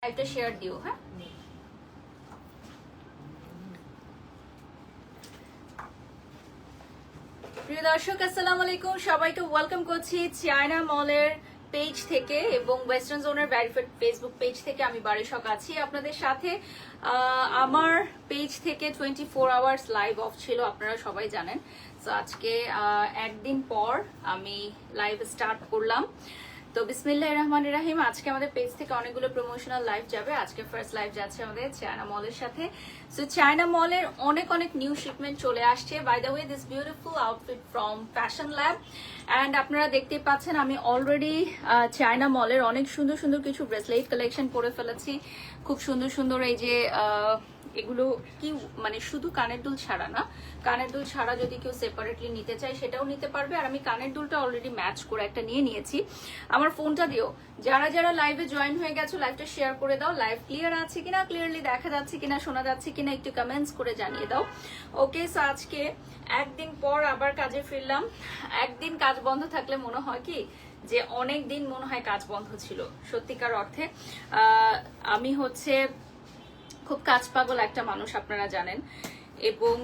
একটা শেয়ার দিও। হ্যাঁ, প্রিয় দর্শক আসসালামু আলাইকুম, সবাইকে ওয়েলকাম করছি চায়না মলের পেজ থেকে এবং ওয়েস্টার্ন জোনের ভেরিফাইড ফেসবুক পেজ থেকে। আমি বারিশক আছি আপনাদের সাথে। আমার পেজ থেকে 24 আওয়ার্স লাইভ অফ ছিল, আপনারা সবাই জানেন। তো আজকে একদিন পর আমি লাইভ স্টার্ট করলাম। তো বিসমিল্লাহির রহমানির রহিম। আজকে আমাদের পেজ থেকে অনেকগুলো প্রমোশনাল লাইভ যাবে। আজকে ফার্স্ট লাইভ যাচ্ছে আমাদের চায়না মলের সাথে। সো চায়না মলের অনেক অনেক নিউ শিপমেন্ট চলে আসছে। By the way, this beautiful outfit from fashion Lab. And আপনারা দেখতেই পাচ্ছেন আমি অলরেডি চায়না মলের অনেক সুন্দর সুন্দর কিছু ব্রেসলেট কালেকশন করে ফেলেছি। খুব সুন্দর সুন্দর এই যে এগুলো কি মানে শুধু কানের দুল ছাড়া না, কানের দুল ছাড়া যদি কেউ সেপারেটলি নিতে চায় সেটাও নিতে পারবে। আর আমি কানের দুলটা অলরেডি ম্যাচ করে একটা নিয়ে নিয়েছি। আমার ফোনটা দিও, যারা যারা লাইভে জয়েন হয়ে গেছো লাইভটা শেয়ার করে দাও। লাইভ ক্লিয়ার আছে কিনা, ক্লিয়ারলি দেখা যাচ্ছে কিনা, শোনা যাচ্ছে কিনা একটু কমেন্টস করে জানিয়ে দাও। ওকে, সো আজকে একদিন পর আবার কাজে ফিরলাম। একদিন কাজ বন্ধ থাকলে মনে হয় কি যে অনেক দিন মনে হয় কাজ বন্ধ ছিল। সত্যিকার অর্থে আমি হচ্ছে খুব কাজ পাগল একটা মানুষ, আপনারা জানেন। এবং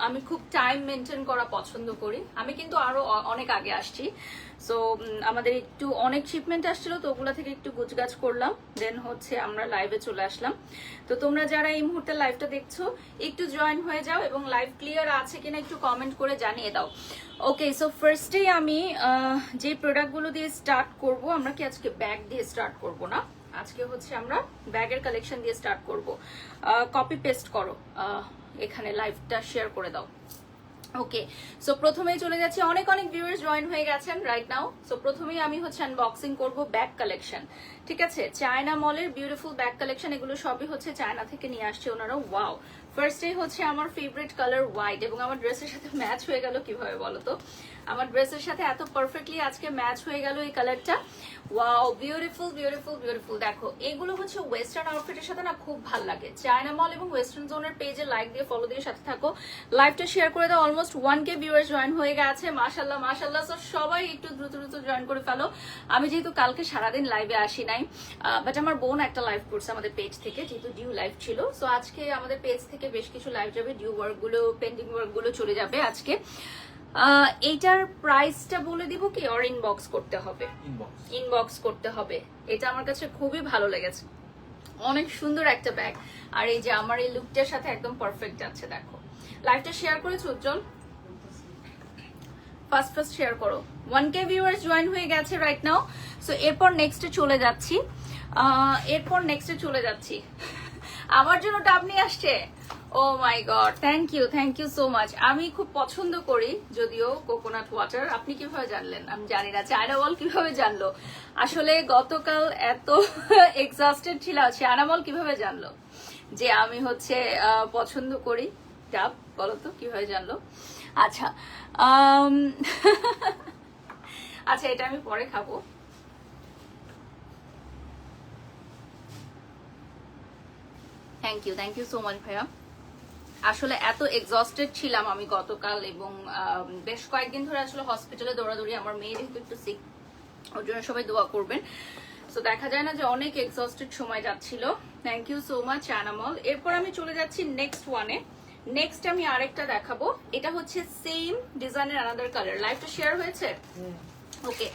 আমি খুব টাইম মেনটেন করা পছন্দ করি। আমি কিন্তু আরো অনেক আগে আসছি। সো আমাদের একটু অনেক শিপমেন্ট আসছিল, তো ওগুলা থেকে একটু গুছগাছ করলাম, দেন হচ্ছে আমরা লাইভে চলে আসলাম। তো তোমরা যারা এই মুহূর্তে লাইভটা দেখছো একটু জয়েন হয়ে যাও এবং লাইভ ক্লিয়ার আছে কিনা একটু কমেন্ট করে জানিয়ে দাও। ওকে, সো ফার্স্টে আমি যে প্রোডাক্টগুলো দিয়ে স্টার্ট করব, আমরা কি আজকে ব্যাগ দিয়ে স্টার্ট করব না, আজকে হচ্ছে আমরা ব্যাগের কালেকশন দিয়ে স্টার্ট করব। কপি পেস্ট করো, এখানে লাইভটা শেয়ার করে দাও। ওকে, সো প্রথমেই চলে যাচ্ছি। অনেক অনেক ভিউয়ার্স জয়েন হয়ে গেছেন রাইট নাও। সো প্রথমেই আমি হচ্ছে আনবক্সিং করব ব্যাগ কালেকশন। ঠিক আছে, চায়না মলের বিউটিফুল ব্যাগ কালেকশন, এগুলো সবই হচ্ছে চায়না থেকে নিয়ে আসছে ওনারা। ওয়াও, ফার্স্টে হচ্ছে আমার ফেভারিট কালার হোয়াইট, এবং আমার ড্রেসের সাথে ম্যাচ হয়ে গেল কিভাবে বলো তো? আমার ড্রেসের সাথে এত পারফেক্টলি আজকে ম্যাচ হয়ে গেল এই কালারটা। Wow, beautiful beautiful beautiful. দেখো, এগুলো হচ্ছে ওয়েস্টার্ন আউটফিটের সাথে না খুব ভালো লাগে। চায়না মল এবং ওয়েস্টার্ন জোনের পেজে লাইক দিয়ে ফলো দিয়ে সাথে থাকো, লাইভটা শেয়ার করে দাও। অলমোস্ট 1K ভিউয়ার্স জয়েন হয়ে গেছে, মাশাআল্লাহ মাশাআল্লাহ। সো সবাই একটু দ্রুত দ্রুত জয়েন করে ফেলো। আমি যেহেতু কালকে সারাদিন লাইভে আসি নাই, বাট আমার বোন একটা লাইভ করছে আমাদের পেজ থেকে, যেহেতু ডিউ লাইভ ছিল। সো আজকে আমাদের পেজ থেকে বেশ কিছু লাইভ যাবে, ডিউ ওয়ার্ক গুলো, পেন্ডিং ওয়ার্ক গুলো চলে যাবে আজকে। এইটার প্রাইসটা বলে দিব কি, অর ইনবক্স করতে হবে? ইনবক্স করতে হবে। এটা আমার কাছে খুবই ভালো লেগেছে, অনেক সুন্দর একটা ব্যাগ। আর এই যে আমার এই লুকটার সাথে একদম পারফেক্ট যাচ্ছে। দেখো, লাইভটা শেয়ার করেছো উজ্জ্বল? ফার্স্ট ফার্স্ট শেয়ার করো। 1K ভিউয়ার্স জয়েন হয়ে গেছে রাইট নাও। সো এরপর নেক্সটে চলে যাচ্ছি। আমার জন্য ডাব নিয়ে আসছে। Oh my God, thank you so much. আমি খুব পছন্দ করি যদিও কোকোনাট ওয়াটার। আপনি কিভাবে জানলেন? আমি জানি না। চায়না মল কিভাবে জানলো? আসলে গতকাল এত এক্সস্টেড ছিল, চায়না মল কিভাবে জানলো যে আমি হচ্ছে পছন্দ করি ডাব? বলো তো কিভাবে জানলো? আচ্ছা আচ্ছা, এটা আমি পরে খাবো। থ্যাংক ইউ সো মাচ ভাইয়া। আসলে এত এক্সস্টেড ছিলাম আমি গতকাল, এবং বেশ কয়েকদিন ধরে আসলে হসপিটালে দৌড়াদৌড়ি। আমার মেয়ে যেহেতু একটু সিক, ওর জন্য সবাই দোয়া করবেন। সো দেখা যায় না যে অনেক এক্সস্টেড সময় যাচ্ছিল। Thank you so much China mall. এরপর আমি চলে যাচ্ছি নেক্সট ওয়ানে। নেক্সট আমি আরেকটা দেখাবো, এটা হচ্ছে সেম ডিজাইনের আনাদার কালার। লাইভটা শেয়ার হয়েছে? ওকে,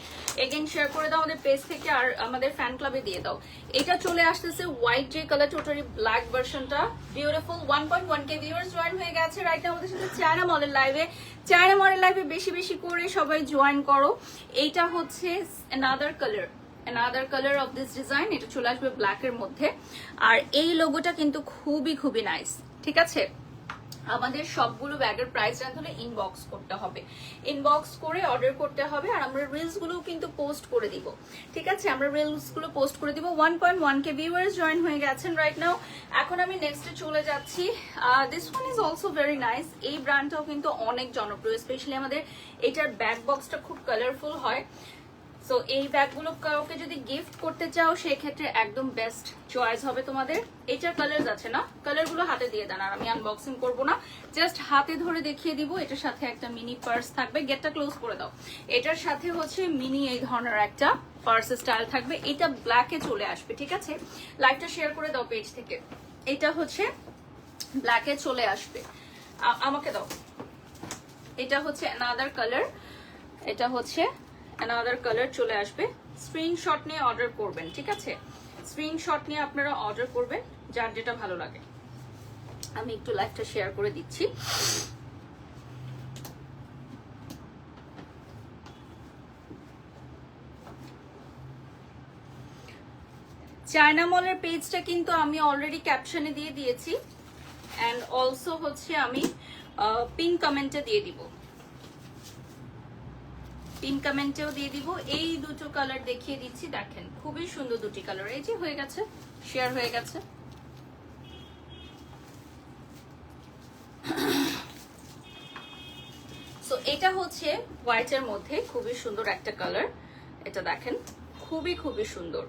এগেইন শেয়ার করে দাও আমাদের পেজ থেকে, আর আমাদের ফ্যান ক্লাবে দিয়ে দাও। এটা চলে আসতেছে হোয়াইট যে কালার, টোটালি ব্ল্যাক ভার্সনটা। বিউটিফুল। 1.1K ভিউয়ার্স জয়েন হয়ে গেছে রাইট নাও আমাদের সাথে চায়না মলের লাইভে। চায়না মলের লাইভে বেশি বেশি করে সবাই জয়েন করো। এইটা হচ্ছে another color of this design। এটা চলে আসবে ব্ল্যাকের মধ্যে। আর এই লোগোটা কিন্তু খুবই খুবই নাইস। ঠিক আছে, আমাদের সবগুলো ব্যাগের প্রাইস জানতে হলে ইনবক্স করতে হবে, ইনবক্স করে অর্ডার করতে হবে। আর আমরা রিলস গুলো কিন্তু পোস্ট করে দিব। ঠিক আছে, আমরা রিলস গুলো পোস্ট করে দিব। 1.1K ভিউয়ার্স জয়েন হয়ে গেছেন রাইট নাও। এখন আমি নেক্সটে চলে যাচ্ছি। This one is also very nice. এই ব্র্যান্ডটাও কিন্তু অনেক জনপ্রিয়, স্পেশালি আমাদের এটার ব্যাক বক্সটা খুব কালারফুল হয়। সো এই ব্যাগগুলো কাউকে যদি গিফট করতে চাও সেক্ষেত্রে একদম বেস্ট চয়েস হবে তোমাদের। এটার কালার আছে না, কালারগুলো হাতে দিয়ে দেন, আর আমি আনবক্সিং করব না, জাস্ট হাতে ধরে দেখিয়ে দিব। এটার সাথে একটা মিনি পার্স থাকবে, গেটটা ক্লোজ করে দাও। এটার সাথে হচ্ছে মিনি এই ধরনের একটা পার্স স্টাইল থাকবে, এটা ব্ল্যাকে চলে আসবে, ঠিক আছে? লাইভটা শেয়ার করে দাও পেজ থেকে। এটা হচ্ছে ব্ল্যাকে চলে আসবে, আমাকে দাও। এটা হচ্ছে অ্যানাদার কালার, এটা হচ্ছে অ্যানাদার কালার চলে আসবে। স্ক্রিনশট নিয়ে অর্ডার করবেন, ঠিক আছে? স্ক্রিনশট নিয়ে আপনারা অর্ডার করবেন যার যেটা ভালো লাগে। আমি একটু লাইভটা শেয়ার করে দিচ্ছি। চায়না মলের পেজটা কিন্তু আমি অলরেডি ক্যাপশনে দিয়ে দিয়েছি, অ্যান্ড অলসো হচ্ছে আমি পিন কমেন্টে দিয়ে দিব, পিন কমেন্টেও দিয়ে দিব। এই দুটো কালার দেখিয়ে দিচ্ছি, দেখেন খুবই সুন্দর দুটি কালার। এই যে হয়ে গেছে, শেয়ার হয়ে গেছে। সো এটা হচ্ছে হোয়াইটের মধ্যে খুবই সুন্দর একটা কালার, এটা দেখেন খুবই খুবই সুন্দর।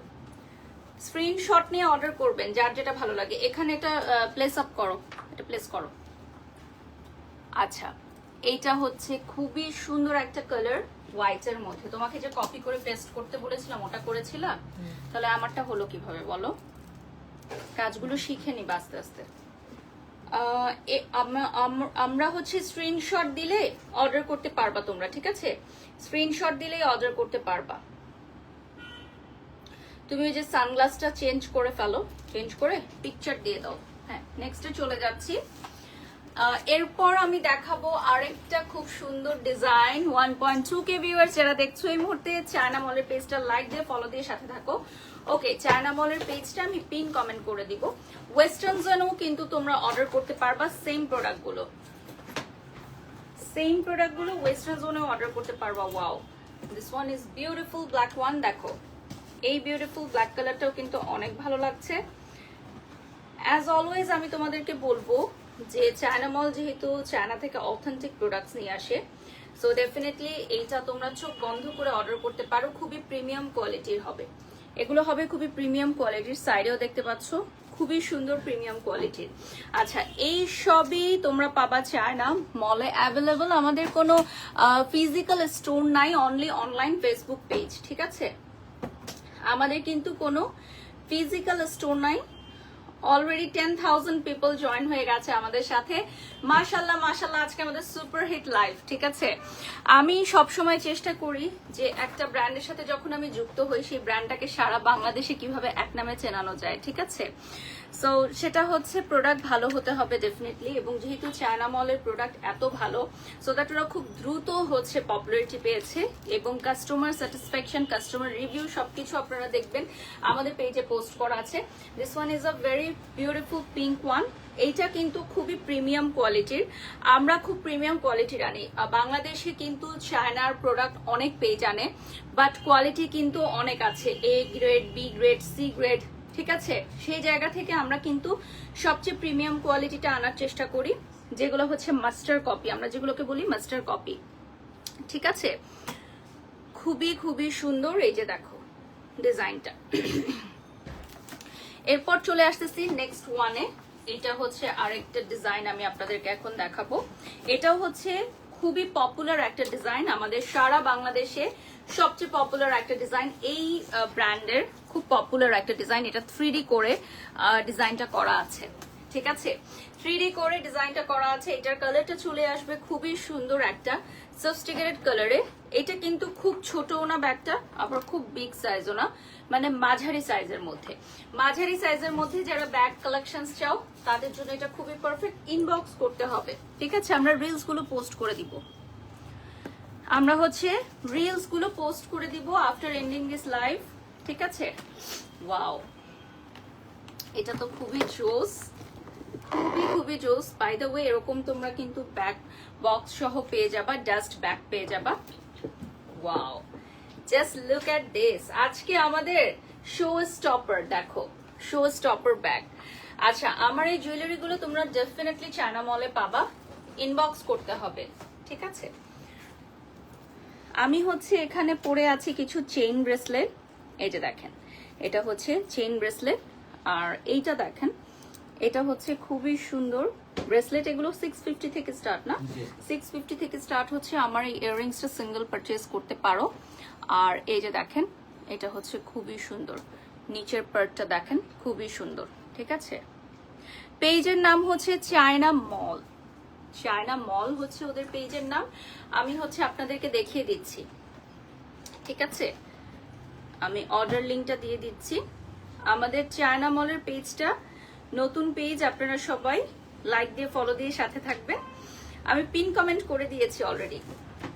স্ক্রিনশট নিয়ে অর্ডার করবেন যার যেটা ভালো লাগে। এখানে এটা প্লেস আপ করো, এটা প্লেস করো। আচ্ছা, এইটা হচ্ছে খুবই সুন্দর একটা কালার হোয়াইটের মধ্যে। তোমাকে যে কপি করে পেস্ট করতে বলেছিলাম ওটা করেছিলাম, তাহলে আমারটা হলো কিভাবে বলো? কাজগুলো শিখে নিবা আস্তে আস্তে। আমরা হচ্ছে স্ক্রিনশট দিলে অর্ডার করতে পারবা তোমরা, ঠিক আছে? স্ক্রিনশট দিলেই অর্ডার করতে পারবা। তুমি ওই যে সানগ্লাসটা চেঞ্জ করে ফেলো, চেঞ্জ করে পিকচার দিয়ে দাও। হ্যাঁ, নেক্সটে চলে যাচ্ছি। এরপর আমি দেখাবো আরেকটা খুব সুন্দর ডিজাইন। 1.2K ভিউয়ার্স যারা দেখছো এই মুহূর্তে, চায়না মলের পেজটা লাইক দিয়ে ফলো দিয়ে সাথে থাকো। ওকে, চায়না মলের পেজটা আমি পিন কমেন্ট করে দিব। ওয়েস্টার্ন জোনেও কিন্তু তোমরা অর্ডার করতে পারবা সেম প্রোডাক্টগুলো, সেম প্রোডাক্টগুলো ওয়েস্টার্ন জোনেও অর্ডার করতে পারবা। Wow, this one is beautiful black one. দেখো এই বিউটিফুল ব্ল্যাক কালারটাও কিন্তু অনেক ভালো লাগছে। অ্যাজ অলওয়েজ আমি তোমাদেরকে বলবো যে চায়না মল যেহেতু চায়না থেকে অথেন্টিক প্রোডাক্টস নিয়ে আসে, সো ডেফিনেটলি এইটা তোমরা চোখ বন্ধ করে অর্ডার করতে পারো। খুবই প্রিমিয়াম কোয়ালিটির হবে এগুলো, হবে খুবই প্রিমিয়াম কোয়ালিটির। সাইডেও দেখতে পাচ্ছ খুবই সুন্দর প্রিমিয়াম কোয়ালিটির। আচ্ছা, এই সবই তোমরা পাবা চায়না মলে অ্যাভেলেবল। আমাদের কোনো ফিজিক্যাল স্টোর নাই, অনলি অনলাইন ফেসবুক পেজ, ঠিক আছে? আমাদের কিন্তু কোনো ফিজিক্যাল স্টোর নাই। অলরেডি 10,000 পিপল জয়েন হয়ে গেছে আমাদের সাথে। মাশাল্লাহ মাশাল্লাহ, আজকে আমাদের সুপার হিট লাইভ, ঠিক আছে? আমি সব সময় চেষ্টা করি যে একটা ব্র্যান্ডের সাথে যখন আমি যুক্ত হই সেই ব্র্যান্ডটাকে সারা বাংলাদেশে কিভাবে এক নামে চেনানো যায়, ঠিক আছে? সো সেটা হচ্ছে প্রোডাক্ট ভালো হতে হবে ডেফিনেটলি, এবং যেহেতু চায়না মলের প্রোডাক্ট এত ভালো, সো দ্যাট ওরা খুব দ্রুত হচ্ছে পপুলারিটি পেয়েছে, এবং কাস্টমার স্যাটিসফ্যাকশন, কাস্টমার রিভিউ সবকিছু আপনারা দেখবেন আমাদের পেজে পোস্ট করা আছে। This one is a very beautiful pink one. এইটা কিন্তু খুবই প্রিমিয়াম কোয়ালিটির, আমরা খুব প্রিমিয়াম কোয়ালিটির আনি। বাংলাদেশে কিন্তু চায়নার প্রোডাক্ট অনেক পেজ আনে, বাট কোয়ালিটি কিন্তু অনেক আছে, A grade, B grade, C grade, ঠিক আছে? সেই জায়গা থেকে আমরা কিন্তু সবচেয়ে প্রিমিয়াম কোয়ালিটিটা আনার চেষ্টা করি, যেগুলো হচ্ছে মাস্টার কপি, আমরা যেগুলোকে বলি মাস্টার কপি, ঠিক আছে? খুবই খুবই সুন্দর। এই যে দেখো ডিজাইনটা। এরপর চলে আসতেছি নেক্সট ওয়ানে। এটা হচ্ছে আরেকটা ডিজাইন আমি আপনাদেরকে এখন দেখাবো। এটাও হচ্ছে খুবই পপুলার একটা ডিজাইন, আমাদের সারা বাংলাদেশে সবচেয়ে পপুলার একটা ডিজাইন। এই ব্র্যান্ডের খুব পপুলার একটা ডিজাইন। এটা 3D করে ডিজাইনটা করা আছে, ঠিক আছে? 3D করে ডিজাইনটা করা আছে। এটার কালারটা চলে আসবে খুবই সুন্দর একটা সফিস্টিকেটেড কালারে। এটা কিন্তু খুব ছোটও না ব্যাগটা, আবার খুব বিগ সাইজও না, মানে মাঝারি সাইজের মধ্যে। মাঝারি সাইজের মধ্যে যারা ব্যাগ কালেকশনস চাও তাদের জন্য এটা খুবই পারফেক্ট। ইনবক্স করতে হবে, ঠিক আছে? আমরা রিলস গুলো পোস্ট করে দিব, আমরা হচ্ছে রিলস গুলো পোস্ট করে দিব আফটার এন্ডিং দিস লাইভ, ঠিক আছে? ওয়াও, এটা তো খুবই জোস, খুবই খুবই জোস। বাই দ্য ওয়ে, এরকম তোমরা কিন্তু ব্যাগ বক্স সহ পেয়ে যাবা, ডাস্ট ব্যাগ পেয়ে যাবা। Wow, just look at this. আজকে আমাদের শো স্টপার, দেখো শো স্টপার ব্যাগ। আচ্ছা, আমার এই জুয়েলারি গুলো তোমরা ডেফিনেটলি চায়না মলে পাবা, ইনবক্স করতে হবে, ঠিক আছে? আমি হচ্ছে এখানে পরে আছি কিছু চেইন ব্রেসলেট, এই যে দেখেন এটা হচ্ছে চেইন ব্রেসলেট, আর এইটা দেখেন এটা হচ্ছে খুবই সুন্দর ব্রেসলেট। এগুলো 650 থেকে স্টার্ট না, 650 থেকে স্টার্ট হচ্ছে। আমার এই ইয়াররিংসটা সিঙ্গেল পারচেজ করতে পারো। আর এই যে দেখেন এটা হচ্ছে খুবই সুন্দর, নিচের পার্টটা দেখেন খুবই সুন্দর, ঠিক আছে। পেজের নাম হচ্ছে চায়না মল, চায়না মল হচ্ছে ওদের পেজের নাম। আমি হচ্ছে আপনাদেরকে দেখিয়ে দিচ্ছি, ঠিক আছে। আমি অর্ডার লিঙ্কটা দিয়ে দিচ্ছি। আমাদের চায়না মলের পেজটা নতুন পেজ, আপনারা সবাই লাইক দিয়ে ফলো দিয়ে সাথে থাকবেন। আমি পিন কমেন্ট করে দিয়েছি অলরেডি।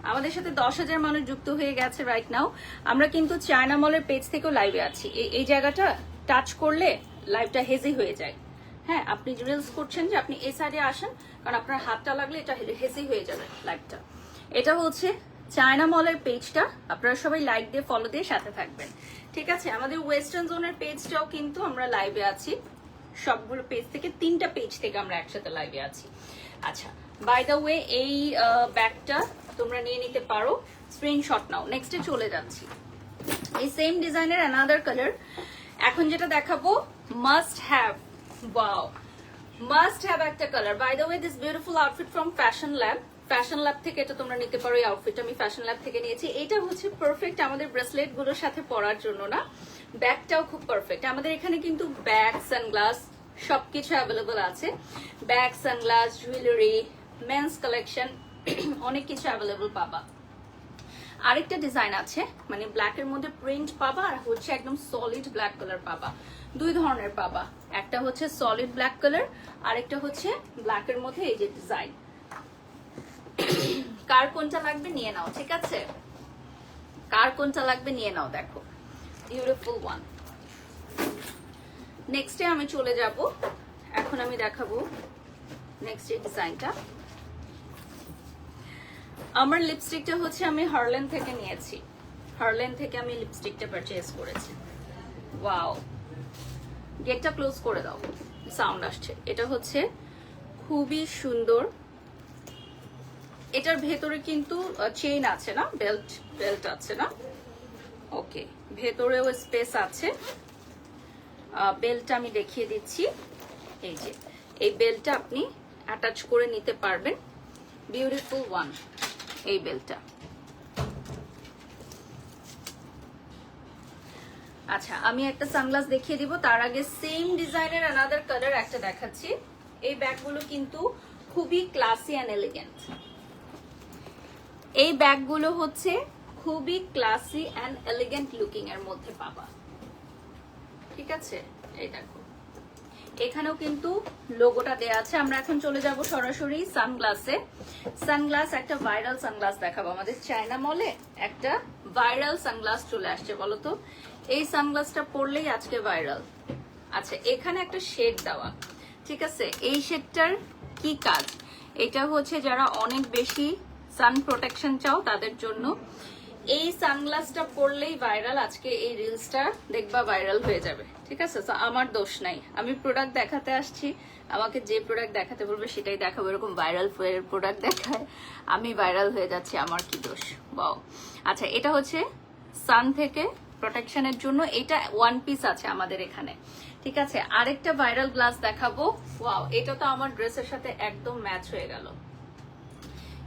আমাদের সাথে 10,000 মানুষ যুক্ত হয়ে গেছে রাইট নাও। আমরা কিন্তু চায়না মলের পেজ থেকেও লাইভে আছি। এই জায়গাটা টাচ করলে লাইভটা হেজি হয়ে যায়। হ্যাঁ, আপনি রিলস করছেন যে আপনি এই সাইডে আসেন, কারণ আপনার হাতটা লাগলে এটা হেজি হয়ে যাবে লাইভটা। এটা হচ্ছে চায়না মলের পেজটা, আপনারা সবাই লাইক দিয়ে ফলো দিয়ে সাথে থাকবেন, ঠিক আছে। আমাদের ওয়েস্টার্ন জোনের পেজটাও কিন্তু আমরা লাইভে আছি, সবগুলো পেজ থেকে 3টা পেজ থেকে আমরা একসাথে লাইভে আছি। আচ্ছা, বাই দ্য ওয়ে এই ব্যাগটা তোমরা নিয়ে নিতে পারো, স্ক্রিনশট নাও। নেক্সটে চলে যাচ্ছি, এই সেম ডিজাইনের অ্যানাদার কালার। এখন যেটা দেখাবো must have, wow must have একটা colour. By the way this beautiful outfit from fashion lab, fashion lab থেকে এটা তোমরা নিতে পারো। এই আউটফিটটা আমি ফ্যাশন ল্যাব থেকে নিয়েছি। এটা হচ্ছে পারফেক্ট আমাদের ব্রেসলেট গুলোর সাথে পরার জন্য না, ব্যাগটাও খুব পারফেক্ট। আমাদের এখানে কিন্তু ব্যাগ, সানগ্লাস সবকিছু অ্যাভেলেবল আছে। Bag, sunglass, jewellery, men's collection অনেক কিছু অ্যাভেলেবল পাবা। আরেকটা ডিজাইন আছে, মানে ব্ল্যাকের মধ্যে প্রিন্ট পাবা, আর হচ্ছে একদম সলিড ব্ল্যাক কালার পাবা। দুই ধরনের পাবা, একটা হচ্ছে সলিড ব্ল্যাক কালার, আরেকটা হচ্ছে ব্ল্যাকের মধ্যে এই যে ডিজাইন। কার কোনটা লাগবে নিয়ে নাও, ঠিক আছে। কার কোনটা লাগবে নিয়ে নাও, দেখো বিউটিফুল ওয়ান। নেক্সটে আমি চলে যাব, এখন আমি দেখাবো নেক্সট এই ডিজাইনটা। আমার লিপস্টিকটা হচ্ছে আমি হার্লেন থেকে নিয়েছি, হার্লেন থেকে আমি লিপস্টিকটা পারচেজ করেছি। ওয়াও, গেটটা ক্লোজ করে দাও, সাউন্ড আসছে। এটা হচ্ছে খুবই সুন্দর। এটার ভেতরে কিন্তু চেইন আছে না, বেল্ট আছে না, ওকে, ভেতরেও স্পেস আছে। বেল্টটা আমি দেখিয়ে দিচ্ছি, এই যে এই বেল্টটা আপনি অ্যাটাচ করে নিতে পারবেন। বিউটিফুল ওয়ান এই বেল্টটা। আচ্ছা, আমি একটা সানগ্লাস দেখিয়ে দিব, তার আগে সেম ডিজাইনের অ্যানাদার কালার একটা দেখাচ্ছি। এই ব্যাগগুলো কিন্তু খুবই ক্লাসি অ্যান্ড এলিগেন্ট। এই ব্যাগগুলো হচ্ছে খুবই ক্লাসি অ্যান্ড এলিগেন্ট লুকিং এর মধ্যে পাবা, ঠিক আছে। এই দেখো এখানেও কিন্তু লোগোটা দেয়া আছে। আমরা এখন চলে যাব সরাসরি সানগ্লাসে। সানগ্লাস, একটা ভাইরাল সানগ্লাস দেখাবো। আমাদের চায়না মলে একটা ভাইরাল সানগ্লাস চলে আসছে, বলতো এই সানগ্লাসটা পরলেই আজকে ভাইরাল। আচ্ছা, এখানে একটা শেড দেওয়া, ঠিক আছে। এই শেডটার কি কাজ? এটা হচ্ছে যারা অনেক বেশি সান প্রোটেকশন চাও তাদের জন্য এই সানগ্লাসটা পরলেই ভাইরাল। আজকে এই রিলসটা দেখবা ভাইরাল হয়ে যাবে, ঠিক আছে। তো আমার দোষ নাই, আমি প্রোডাক্ট দেখাতে আসছি, আমাকে যে প্রোডাক্ট দেখাতে বলবে সেটাই দেখাবো। এরকম ভাইরাল প্রোডাক্ট দেখায় আমি ভাইরাল হয়ে যাচ্ছি, আমার কি দোষ? বাও। আচ্ছা, এটা হচ্ছে সান থেকে প্রোটেকশনের জন্য, এটা ওয়ান পিস আছে আমাদের এখানে, ঠিক আছে। আরেকটা ভাইরাল গ্লাস দেখাবো। ওয়াও, এটা তো আমার ড্রেসের সাথে একদম ম্যাচ হয়ে গেল,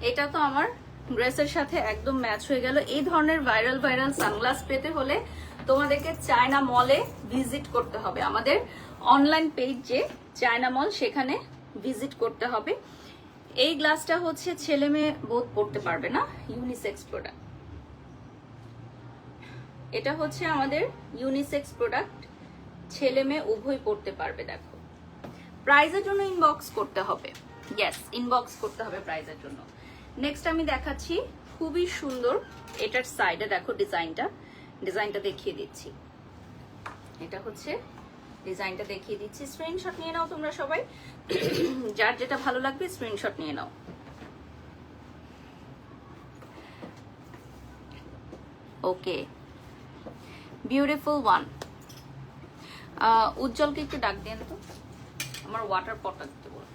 এটা তো আমার ড্রেসের সাথে একদম ম্যাচ হয়ে গেল। এই ধরনের ভাইরাল সানগ্লাস পেতে হলে তোমাদেরকে চায়না মলে ভিজিট করতে হবে। আমাদের অনলাইন পেজ যে চায়না মল, সেখানে ভিজিট করতে হবে। এই গ্লাসটা হচ্ছে ছেলে মেয়ে বোধ পড়তে পারবে না, ইউনিসেক্স প্রোডাক্ট। এটা হচ্ছে আমাদের ইউনিসেক্স প্রোডাক্ট, ছেলে মেয়ে উভয় পড়তে পারবে। দেখো, প্রাইজের জন্য ইনবক্স করতে হবে, ইয়েস ইনবক্স করতে হবে প্রাইজের জন্য। নেক্সট আমি দেখাচ্ছি খুবই সুন্দর, এটার সাইডে দেখো ডিজাইনটা দেখিয়ে দিচ্ছি। এটা হচ্ছে ডিজাইনটা দেখিয়ে দিচ্ছি, স্ক্রিনশট নিয়ে নাও তোমরা সবাই, যার যেটা ভালো লাগবে স্ক্রিনশট নিয়ে নাও। ওকে, বিউটিফুল ওয়ান। উজ্জ্বলকে একটু ডাক দেন তো, আমার ওয়াটার পটটা দিতে বল।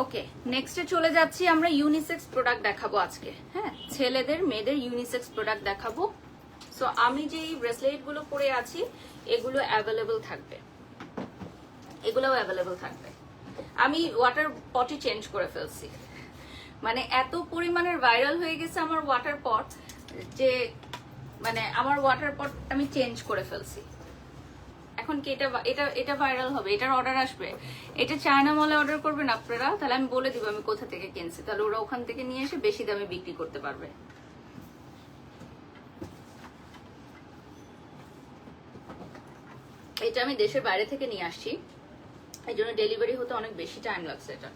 ওকে, নেক্সটে চলে যাচ্ছি আমরা ইউনিসেক্স প্রোডাক্ট দেখাবো আজকে। হ্যাঁ, ছেলেদের মেয়েদের ইউনিসেক্স প্রোডাক্ট দেখাবো। সো আমি যে ব্রেসলেট গুলো পরে আছি এগুলো অ্যাভেলেবল থাকবে, এগুলোও অ্যাভেলেবল থাকবে। আমি ওয়াটার পটই চেঞ্জ করে ফেলছি, মানে এত পরিমাণের ভাইরাল হয়ে গেছে আমার ওয়াটার পট যে মানে আমার ওয়াটার পট আমি চেঞ্জ করে ফেলছি। এখন কি এটা এটা এটা ভাইরাল হবে, এটার অর্ডার আসবে, এটা চায়না মলে অর্ডার করবেন আপনারা, তাহলে আমি বলে দিব আমি কোথা থেকে কিনছি, তাহলে ওরা ওখান থেকে নিয়ে এসে বেশি দামে বিক্রি করতে পারবে। এটা আমি দেশের বাইরে থেকে নিয়ে আসছি, এই জন্য ডেলিভারি হতে অনেক বেশি টাইম লাগছে। এটা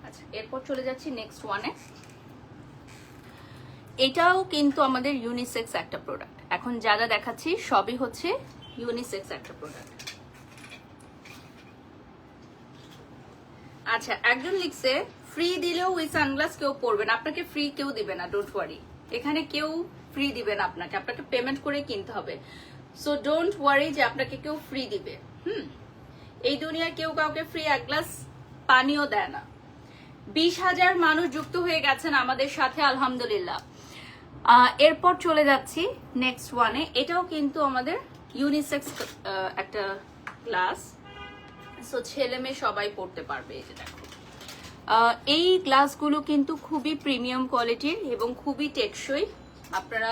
আচ্ছা, এরপর চলে যাচ্ছি নেক্সট ওয়ানে। এটাও কিন্তু আমাদের ইউনিসেক্স একটা প্রোডাক্ট। এখন যা যা দেখাচ্ছি সবই হচ্ছে ইউনিসেক্স একটা প্রোডাক্ট। আচ্ছা, একজন লিখছে ফ্রি দিলেও ওই সানগ্লাস কেউ পরবে না, আপনাকে ফ্রি কেউ দিবে না, ডোন্ট ওয়ারি। এখানে কেউ ফ্রি দিবে না আপনাকে, আপনাকে পেমেন্ট করে কিনতে হবে। সো ডোন্ট ওয়ারি যে আপনাকে কেউ ফ্রি দিবে। এই দুনিয়ায় কেউ কাউকে ফ্রি এক গ্লাস পানিও দেয় না। 20,000 মানুষ যুক্ত হয়ে গেছেন আমাদের সাথে, আলহামদুলিল্লাহ। এরপর চলে যাচ্ছি নেক্সট ওয়ানে। এটাও কিন্তু আমাদের ইউনিসেক্স একটা গ্লাস, সো ছেলে মেয়ে সবাই পড়তে পারবে। এই যে দেখো, এই গ্লাসগুলো কিন্তু খুবই প্রিমিয়াম কোয়ালিটির এবং খুবই টেকসই, আপনারা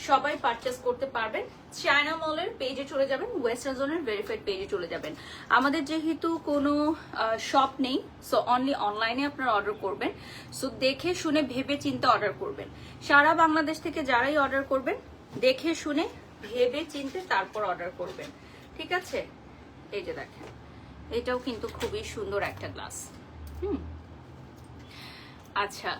সবাই পারচেস করতে পারবেন। চায়না মলের পেজে চলে যাবেন, ওয়েস্টার্ন জোনের ভেরিফাইড পেজে চলে যাবেন। আমাদের যেহেতু কোনো শপ নেই, সো অনলি অনলাইনে আপনারা অর্ডার করবেন। সো দেখে শুনে ভেবে চিন্তে অর্ডার করবেন। সারা বাংলাদেশ থেকে যারাই অর্ডার করবেন দেখে শুনে ভেবে চিন্তে তারপর অর্ডার করবেন, ঠিক আছে? এই যে দেখেন, এটাও কিন্তু খুবই সুন্দর একটা গ্লাস। আচ্ছা,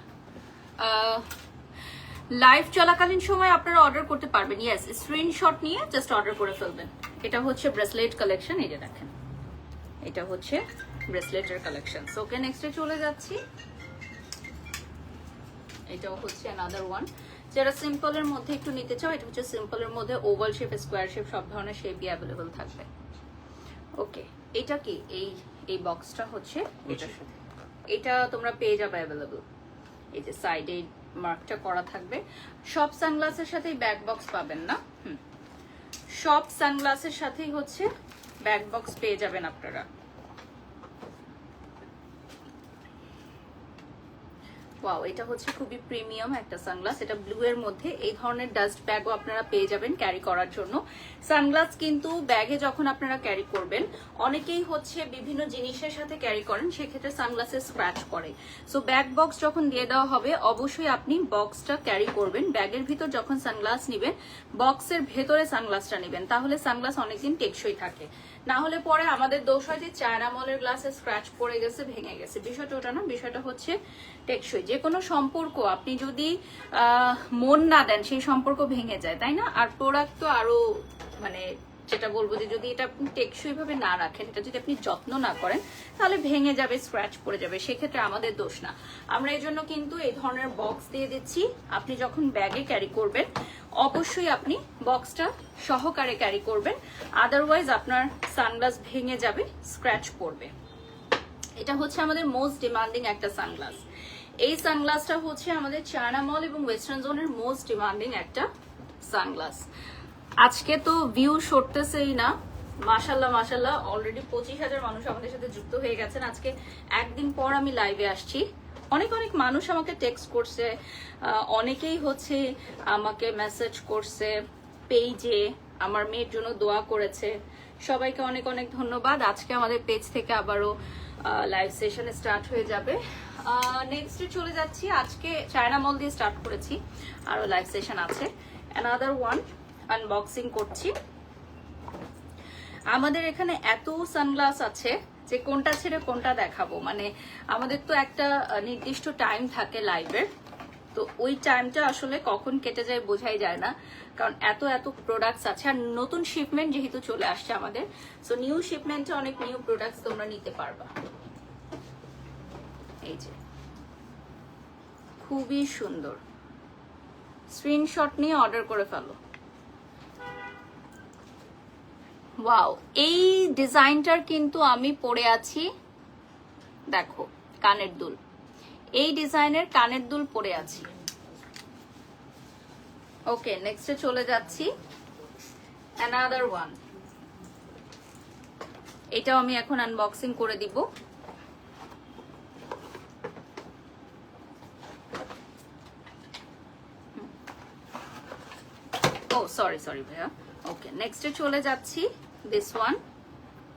লাইভ চলাকালীন সময় আপনারা অর্ডার করতে পারবেন। ইয়েস, স্ক্রিনশট নিয়ে জাস্ট অর্ডার করে ফেলবেন। এটা হচ্ছে ব্রেসলেট কালেকশন, এই যে দেখেন, এটা হচ্ছে ব্রেসলেটের কালেকশন। ওকে, নেক্সটে চলে যাচ্ছি। এটাও হচ্ছে অ্যানাদার ওয়ান। যারা সিম্পলের মধ্যে একটু নিতে চাও, এটা হচ্ছে সিম্পলের মধ্যে ওভাল শেপ, স্কোয়ার শেপ, সব ধরনের শেপই অ্যাভেলেবল থাকবে। ওকে, এটা কি এই বক্সটা হচ্ছে এটার সাথে, এটা তোমরা পেয়ে যাবে অ্যাভেলেবল। এই যে সাইডে মার্কটা করা থাকবে। সব সানগ্লাসের সাথেই ব্যাক বক্স পাবেন না, সব সানগ্লাসের সাথেই হচ্ছে ব্যাক বক্স পেয়ে যাবেন আপনারা। ওয়াও, এটা হচ্ছে খুবই প্রিমিয়াম একটা সানগ্লাস। এটা ব্লু এর মধ্যে। এই ধরনের ডাস্ট ব্যাগও আপনারা পেয়ে যাবেন ক্যারি করার জন্য। সানগ্লাস কিন্তু ব্যাগে যখন আপনারা ক্যারি করবেন, অনেকেই হচ্ছে বিভিন্ন জিনিসের সাথে ক্যারি করেন, সেক্ষেত্রে সানগ্লাসে স্ক্র্যাচ করে। সো ব্যাগ বক্স যখন দিয়ে দেওয়া হবে, অবশ্যই আপনি বক্সটা ক্যারি করবেন। ব্যাগের ভিতর যখন সানগ্লাস নেবেন, বক্সের ভেতরে সানগ্লাসটা নেবেন, তাহলে সানগ্লাস অনেকদিন টেকসই থাকে। না হলে পরে আমাদের দোষ হয় যে চায়না মলের গ্লাসে স্ক্র্যাচ পড়ে গেছে, ভেঙে গেছে। বিষয়টা ওটা না, বিষয়টা হচ্ছে টেকসই। যে কোনো সম্পর্ক আপনি যদি মন না দেন, সেই সম্পর্ক ভেঙে যায়, তাই না? আর প্রোডাক্ট তো আরো, মানে যেটা বলবো যে যদি এটা আপনি টেকসই ভাবে না রাখেন, এটা যদি আপনি যত্ন না করেন, তাহলে ভেঙে যাবে, স্ক্র্যাচ পড়ে যাবে। সেক্ষেত্রে আমাদের দোষ না। আমরা এই জন্য কিন্তু এই ধরনের বক্স দিয়ে দিচ্ছি। আপনি যখন ব্যাগে ক্যারি করবেন, অবশ্যই আপনি বক্সটা সহকারে ক্যারি করবেন, আদারওয়াইজ আপনার সানগ্লাস ভেঙে যাবে, স্ক্র্যাচ পড়বে। এটা হচ্ছে আমাদের মোস্ট ডিমান্ডিং একটা সানগ্লাস। এই সানগ্লাসটা হচ্ছে আমাদের চায়না মল এবং ওয়েস্টার্ন জোনের মোস্ট ডিমান্ডিং একটা সানগ্লাস। আজকে তো ভিউ সরতেছেই না, মাশাল্লাহ মাশাল্লাহ, অলরেডি 25,000 মানুষ আমাদের সাথে যুক্ত হয়ে গেছেন। আজকে একদিন পর আমি লাইভে আসছি। অনেক অনেক মানুষ আমাকে টেক্সট করছে, অনেকেই হচ্ছে আমাকে মেসেজ করছে পেজে, আমার মেয়ের জন্য দোয়া করেছে। সবাইকে অনেক অনেক ধন্যবাদ। আজকে আমাদের পেজ থেকে আবারও লাইভ সেশনে স্টার্ট হয়ে যাবে। নেক্সটে চলে যাচ্ছি। আজকে চায়না মল দিয়ে স্টার্ট করেছি, আরো লাইভ সেশন আছে। অ্যানাদার ওয়ান আনবক্সিং করছি। আমাদের এখানে এত সানগ্লাস আছে যে কোনটা ছেড়ে কোনটা দেখাবো, মানে আমাদের তো একটা নির্দিষ্ট টাইম থাকে লাইভের, তো ওই টাইমটা আসলে কখন কেটে যায় বোঝাই যায় না, কারণ এত এত প্রোডাক্টস আছে। আর নতুন শিপমেন্ট যেহেতু চলে আসছে আমাদের, সো নিউ শিপমেন্টে অনেক নিউ প্রোডাক্টস তোমরা নিতে পারবা। এই যে খুবই সুন্দর, স্ক্রিনশট নিয়ে অর্ডার করে ফেলো। ওয়াও, এই ডিজাইনটার কিন্তু আমি পরে আছি, দেখো কানের দুল, এই ডিজাইনের কানের দুল পরে আছি। ওকে, নেক্সটে চলে যাচ্ছি। অ্যানাদার ওয়ান, এটাও আমি এখন আনবক্সিং করে দিব। ও সরি সরি ভাইয়া। ওকে, নেক্সটে চলে যাচ্ছি। দিস ওয়ান,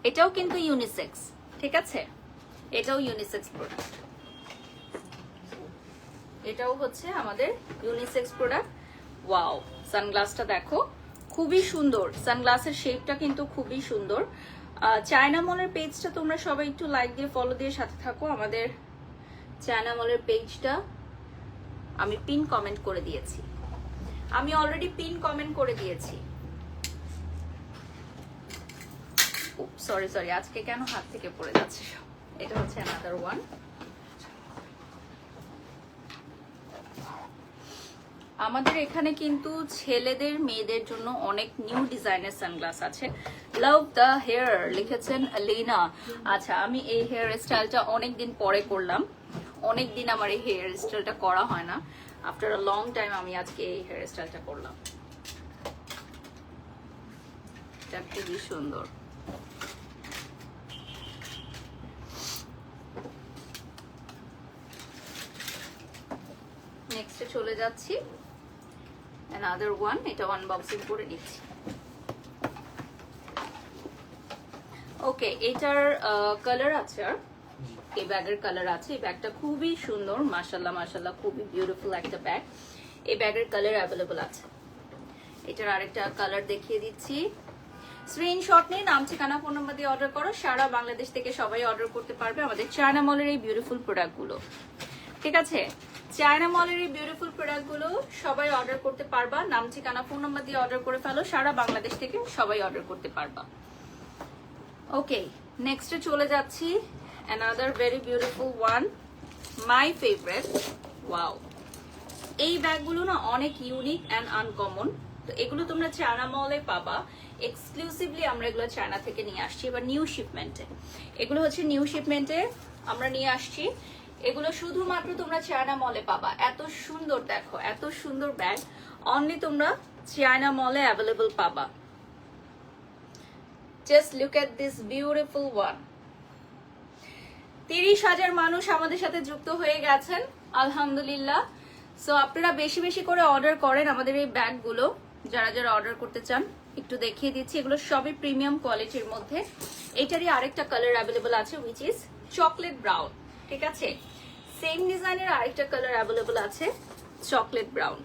এটাও কিন্তু ইউনিসেক্স, ঠিক আছে, এটাও ইউনিসেক্স প্রোডাক্ট, এটাও হচ্ছে আমাদের ইউনিসেক্স প্রোডাক্ট। ওয়াও, সানগ্লাসটা দেখো খুবই সুন্দর, সানগ্লাসের শেপটা কিন্তু খুবই সুন্দর। চায়না মলের পেজটা তোমরা সবাই একটু লাইক দিয়ে ফলো দিয়ে সাথে থাকো। আমাদের চায়না মলের পেজটা আমি পিন কমেন্ট করে দিয়েছি, আমি অলরেডি পিন কমেন্ট করে দিয়েছি। সরি সরি, আজকে কেন হাত থেকে পড়ে যাচ্ছে সব। এটা হচ্ছে অ্যানাদার ওয়ান। আমাদের এখানে কিন্তু ছেলেদের মেয়েদের জন্য অনেক নিউ ডিজাইনের সানগ্লাস আছে। লাভ দ্য হেয়ার লিখেছেন লিনা। আচ্ছা, আমি এই হেয়ার স্টাইলটা অনেকদিন পরে করলাম, অনেকদিন আমার এই হেয়ার স্টাইলটা করা হয় না। আফটার আ লং টাইম আমি আজকে এই হেয়ার স্টাইলটা করলাম, এটা খুবই সুন্দর। নেক্সটে চলে যাচ্ছি। another one, এটা আনবক্সিং করে নিচ্ছি। ওকে, এটার কালার আছে, আর এই ব্যাগের কালার আছে। এই ব্যাগটা খুবই সুন্দর, মাশাআল্লাহ মাশাআল্লাহ, খুবই বিউটিফুল একটা ব্যাগ। এই ব্যাগের কালার অ্যাভেলেবল আছে। এটার আরেকটা কালার দেখিয়ে দিচ্ছি। স্ক্রিনশট নিয়ে নাম ঠিকানা ফোন নাম্বার দিয়ে অর্ডার করো। সারা বাংলাদেশ থেকে সবাই অর্ডার করতে পারবে আমাদের চায়না মলের এই বিউটিফুল প্রোডাক্টগুলো, ঠিক আছে। চায়না মলের এই বিউটিফুল প্রোডাক্টগুলো সবাই অর্ডার করতে পারবা, নাম ঠিকানা ফোন নাম্বার দিয়ে অর্ডার করে ফেলো। সারা বাংলাদেশ থেকে সবাই অর্ডার করতে পারবা। ওকে, নেক্সটে চলে যাচ্ছি। Another very beautiful one, my favourite. Wow, এই ব্যাগগুলো না অনেক ইউনিক অ্যান্ড আনকমন। তো এগুলো তোমরা চায়না মলে পাবা, এক্সক্লুসিভলি আমরা এগুলো চায়না থেকে নিয়ে আসছি। এবার নিউ শিপমেন্টে, এগুলো হচ্ছে নিউ শিপমেন্টে আমরা নিয়ে আসছি। এগুলো শুধুমাত্র তোমরা চায়না মলে পাবা। এত সুন্দর, দেখো এত সুন্দর ব্যাগ অনলি তোমরা চায়না মলে অ্যাভেলেবল পাবা। Just look at this beautiful one. 30,000 মানুষ আমাদের সাথে যুক্ত হয়ে গেছেন, আলহামদুলিল্লাহ। সো আপনারা বেশি বেশি করে অর্ডার করেন আমাদের এই ব্যাগগুলো। যারা যারা অর্ডার করতে চান একটু দেখিয়ে দিচ্ছি। এগুলো সবই প্রিমিয়াম কোয়ালিটির মধ্যে। এটারই আরেকটা কালার অ্যাভেলেবল আছে, উইচ ইজ চকলেট ব্রাউন, ঠিক আছে। সেম ডিজাইনের আরেকটা কালার অ্যাভেলেবল আছে, চকলেট ব্রাউন।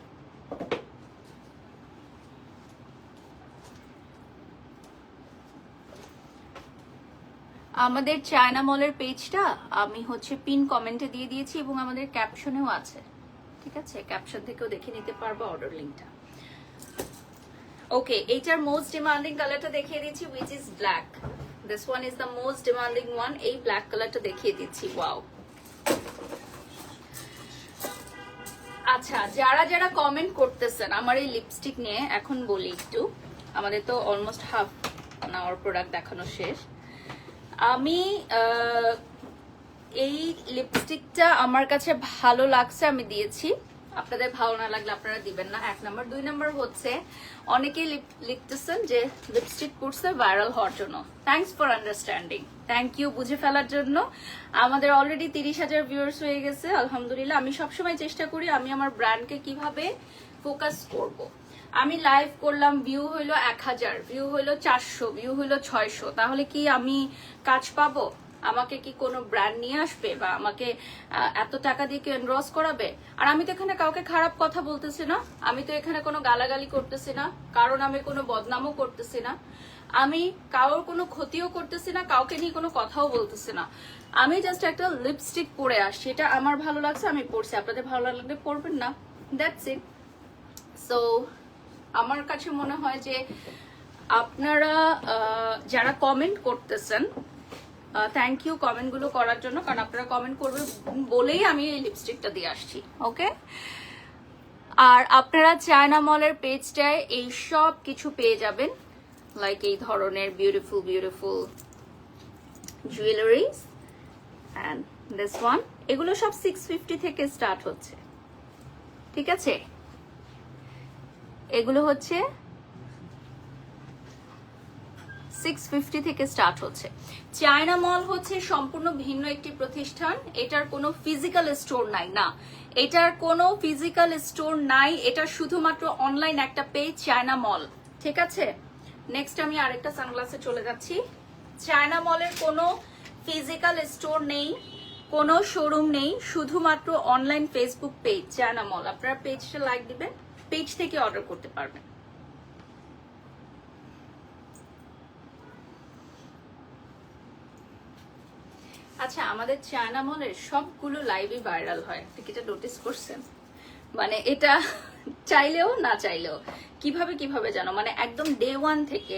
আমাদের চায়না মলের পেজটা আমি হচ্ছে পিন কমেন্টে দিয়ে দিয়েছি এবং আমাদের ক্যাপশনেও আছে, ঠিক আছে। ক্যাপশন থেকেও দেখে নিতে পারবো অর্ডার লিঙ্কটা। ওকে, এইটার মোস্ট ডিমান্ডিং কালারটা দেখিয়ে দিচ্ছি, which is black. This one is the most demanding one. এই ব্ল্যাক কালারটা দেখিয়ে দিচ্ছি। ওয়াও, আচ্ছা, যারা যারা কমেন্ট করতেছেন আমার এই লিপস্টিক নিয়ে, এখন বলি একটু। আমাদের তো almost half an hour product দেখানো শেষ। আমি এই লিপস্টিকটা আমার কাছে ভালো লাগছে, আমি দিয়েছি। আপনাদের ভালো না লাগলে আপনারা দিবেন না, 1 নাম্বার। 2 নাম্বার হচ্ছে অনেকেই লিখতেছেন যে লিপস্টিক পরছে ভাইরাল হওয়ার জন্য। Thanks for understanding, thank you বুঝে ফেলার জন্য। আমাদের অলরেডি 30,000 ভিউয়ার্স হয়ে গেছে, আলহামদুলিল্লাহ। আমি সবসময় চেষ্টা করি আমি আমার ব্র্যান্ডকে কিভাবে ফোকাস করব। আমি লাইভ করলাম, ভিউ হইলো 1000, ভিউ হইলো 400, ভিউ হইলো 600, তাহলে কি আমি কাজ পাবো? আমাকে কি কোনো ব্র্যান্ড নিয়ে আসবে বা আমাকে এত টাকা দিয়ে কেউ এনরোজ করাবে? আর আমি তো এখানে কাউকে খারাপ কথা বলতেছি না, আমি তো এখানে কোনো গালাগালি করতেছি না, কারণ আমি কোনো বদনামও করতেছি না, আমি কারোর কোনো ক্ষতিও করতেছি না, কাউকে নিয়ে কোনো কথাও বলতেছি না। আমি জাস্ট একটা লিপস্টিক পরে আসছি, এটা আমার ভালো লাগছে, আমি পরছি। আপনাদের ভালো লাগলে পরবেন না, দ্যাটস ইট। সো আমার কাছে মনে হয় যে আপনারা যারা কমেন্ট করতেছেন, থ্যাংক ইউ কমেন্টগুলো করার জন্য, কারণ আপনারা কমেন্ট করবে বলেই আমি এই লিপস্টিকটা দিয়ে আসছি। ওকে, আর আপনারা চায়না মলের পেজটায় এই সব কিছু পেয়ে যাবেন, লাইক এই ধরনের beautiful beautiful jewelleries and this one. এগুলো সব 650 থেকে স্টার্ট হচ্ছে, ঠিক আছে? এগুলো হচ্ছে 650 থেকে স্টার্ট হচ্ছে। চায়না মল হচ্ছে সম্পূর্ণ ভিন্ন একটি প্রতিষ্ঠান, এটার কোনো ফিজিক্যাল স্টোর নাই, না এটার কোনো ফিজিক্যাল স্টোর নাই, এটা শুধুমাত্র অনলাইন একটা পেজ চায়না মল, ঠিক আছে? নেক্সট আমি আরেকটা সানগ্লাসে চলে যাচ্ছি। চায়না মলের কোনো ফিজিক্যাল স্টোর নেই, কোনো শোরুম নেই, শুধুমাত্র অনলাইন ফেসবুক পেজ চায়না মল। আপনারা পেজটা লাইক দিবেন, পেজ থেকে অর্ডার করতে পারবেন। আচ্ছা, আমাদের চায়না মলের সবগুলো লাইভই ভাইরাল হয়, আপনি কি এটা নোটিস করছেন? মানে এটা চাইলেও না চাইলেও কিভাবে কিভাবে জানো, মানে একদম ডে ওয়ান থেকে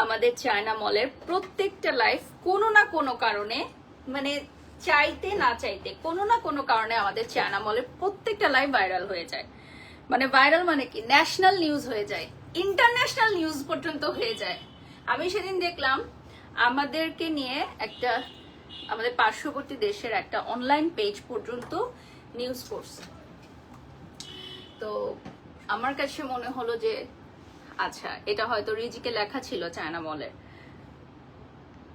আমাদের চায়না মলের প্রত্যেকটা লাইভ কোনো না কোনো কারণে, মানে চাইতে না চাইতে কোনো না কোনো কারণে আমাদের চায়না মলের প্রত্যেকটা লাইভ ভাইরাল হয়ে যায়। মানে ভাইরাল মানে কি, ন্যাশনাল নিউজ হয়ে যায়, ইন্টারন্যাশনাল নিউজ পর্যন্ত হয়ে যায়। আমি সেদিন দেখলাম আমাদেরকে নিয়ে একটা, আমাদের পার্শ্ববর্তী দেশের একটা অনলাইন পেজ পর্যন্ত নিউজ করছে। তো আমার কাছে মনে হলো যে আচ্ছা, এটা হয়তো রিজিকে লেখা ছিল চায়না মলের,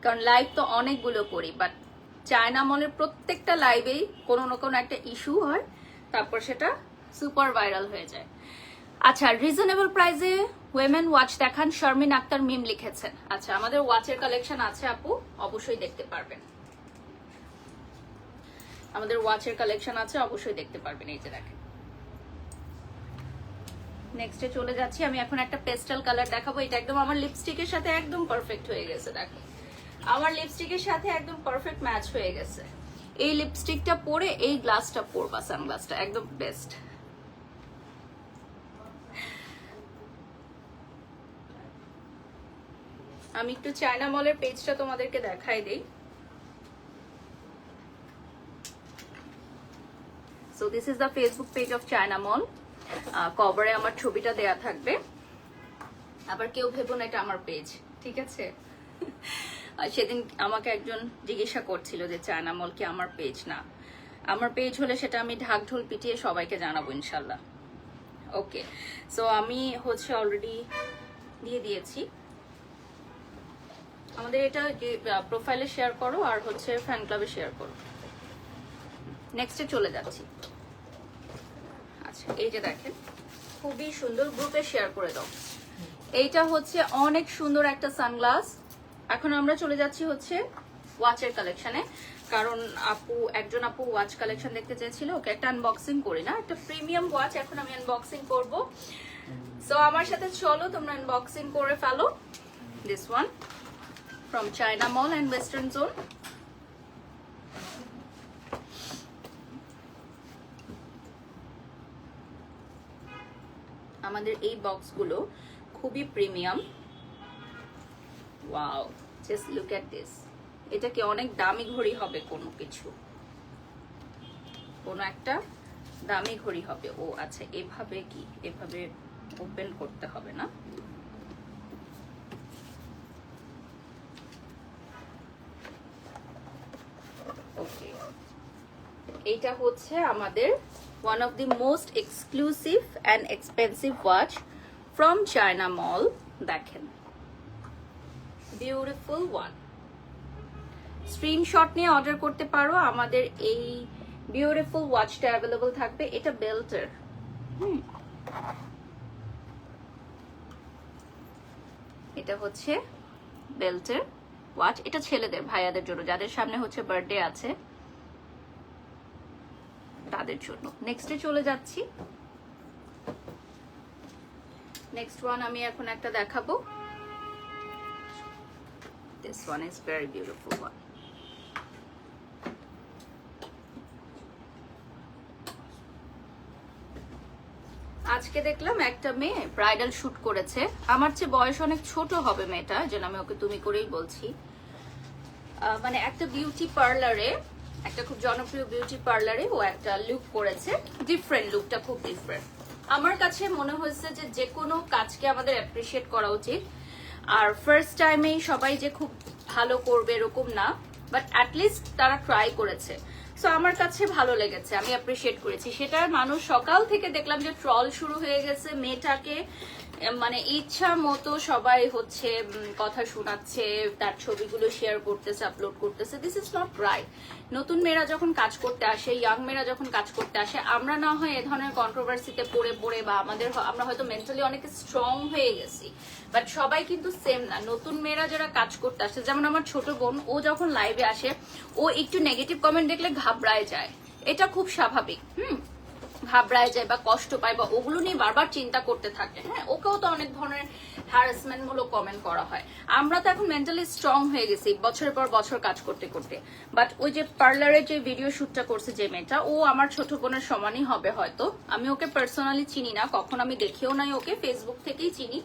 কারণ লাইভ তো অনেকগুলো করি, বাট চায়না মলের প্রত্যেকটা লাইভেই কোনো না কোনো একটা ইস্যু হয়, তারপর সেটা সুপার ভাইরাল হয়ে যায়। আচ্ছা, রিজনেবল প্রাইসে ওয়েমেন ওয়াচ দেখান, শারমিন আক্তার মিম লিখেছেন। আচ্ছা, আমাদের ওয়াচের কালেকশন আছে আপু, অবশ্যই দেখতে পারবেন। আমাদের ওয়াচের কালেকশন আছে, অবশ্যই দেখতে পারবেন। এই যে দেখেন, নেক্সটে চলে যাচ্ছি। আমি এখন একটা পেস্টাল কালার দেখাবো, এটা একদম আমার লিপস্টিকের সাথে একদম পারফেক্ট হয়ে গেছে। দেখো, আমার লিপস্টিকের সাথে একদম পারফেক্ট ম্যাচ হয়ে গেছে। এই লিপস্টিকটা পরে এই গ্লাসটা পরবা, সানগ্লাসটা একদম বেস্ট। আমি একটু চায়না মলের পেজটা তোমাদেরকে দেখাই দেই। So this is the Facebook page of China mall. কভারে আমার ছবিটা দেয়া থাকবে, আবার কেউ ভেবো না এটা আমার পেজ, ঠিক আছে? সেদিন আমাকে একজন জিজ্ঞাসা করছিল যে চায়না মল কি আমার পেজ? না, আমার পেজ হলে সেটা আমি ঢাক ঢোল পিটিয়ে সবাইকে জানাবো ইনশাল্লাহ। ওকে, সো আমি হচ্ছে অলরেডি দিয়ে দিয়েছি। আমাদের এটা প্রোফাইলে শেয়ার করো আর হচ্ছে ফ্যান ক্লাবে শেয়ার করো। নেক্সটে চলে যাচ্ছি। আচ্ছা, এই যে দেখেন, খুবই সুন্দর, গ্রুপে শেয়ার করে দাও। এইটা হচ্ছে অনেক সুন্দর একটা সানগ্লাস। এখন আমরা চলে যাচ্ছি হচ্ছে ওয়াচের কালেকশনে, কারণ একজন আপু ওয়াচ কালেকশন দেখতে চেয়েছিল, ওকে একটা আনবক্সিং করি না, একটা প্রিমিয়াম ওয়াচ এখন আমি আনবক্সিং করব। সো আমার সাথে চলো, তোমরা আনবক্সিং করে ফেলো। This one from China mall and western zone. আমাদের এই বক্সগুলো খুবই premium. Wow, just look at this. এটা কি অনেক দামি ঘড়ি হবে, কোনো কিছু, কোনো একটা দামি ঘড়ি হবে। ও আচ্ছা, এভাবে কি, এভাবে ওপেন করতে হবে না? ওকে, এইটা হচ্ছে আমাদের one of the most exclusive and expensive watch from China mall. দেখেন, বিউটিফুল ওয়ান। স্ক্রিনশট নিয়ে অর্ডার করতে পারো। আমাদের এই বিউটিফুল ওয়াচটা অ্যাভেলেবল থাকবে। এটা বেল্টের, এটা হচ্ছে বেল্টের ওয়াচ। এটা ছেলেদের, ভাইয়াদের জন্য, যাদের সামনে হচ্ছে বার্থডে আছে তাদের জন্য। নেক্সটে চলে যাচ্ছি। নেক্সট ওয়ান আমি এখন একটা দেখাবো। This one is very beautiful one. আজকে দেখলাম একটা মেয়ে ব্রাইডাল শুট করেছে, আমার চেয়ে বয়স অনেক ছোট হবে মেয়েটা, যেন আমি ওকে তুমি করেই বলছি। মানে একটা বিউটি পার্লারে, একটা খুব জনপ্রিয় বিউটি পার্লারে ও একটা লুক করেছে, ডিফারেন্ট, লুকটা খুব ডিফারেন্ট। আমার কাছে মনে হয়েছে যে যে কোনো কাজকে আমাদের অ্যাপ্রিসিয়েট করা উচিত। আর ফার্স্ট টাইমেই সবাই যে খুব ভালো করবে এরকম না, বাট অ্যাটলিস্ট তারা ট্রাই করেছে। সো আমার কাছে ভালো লেগেছে, আমি অ্যাপ্রিসিয়েট করেছি সেটা। মানুষ সকাল থেকে দেখলাম যে ট্রল শুরু হয়ে গেছে, মেয়েটাকে মানে ইচ্ছা মতো সবাই হচ্ছে কথা শোনাচ্ছে, তার ছবিগুলো শেয়ার করতেছে, আপলোড করতেছে। This is not right. নতুন মেয়েরা যখন কাজ করতে আসে, ইয়াং মেয়েরা যখন কাজ করতে আসে, আমরা না হয় এ ধরনের কন্ট্রোভার্সিতে পড়ে পড়ে বা আমরা হয়তো মেন্টালি অনেক স্ট্রং হয়ে গেছি, বাট সবাই কিন্তু সেম না। নতুন মেয়েরা যারা কাজ করতে আসে, যেমন আমার ছোট বোন, ও যখন লাইভে আসে ও একটু নেগেটিভ কমেন্ট দেখলে ঘাবড়ায় যায়, এটা খুব স্বাভাবিক। ঘাবড়ায় যায় বা কষ্ট পায় বা ওগুলো নিয়ে বারবার চিন্তা করতে থাকে। হ্যাঁ, ওকেও তো অনেক ধরনের হ্যারাসমেন্ট মূলক কমেন্ট করা হয়। আমরা তো এখন মেন্টালি স্ট্রং হয়ে গেছি বছরের পর বছর কাজ করতে করতে। বাট ওই যে পার্লারের যে ভিডিও শুটটা করছে যে মেয়েটা, ও আমার ছোট বোনের সমানই হবে হয়তো। আমি ওকে পার্সোনালি চিনি না, কখন আমি দেখেও নাই ওকে, ফেসবুক থেকেই চিনি।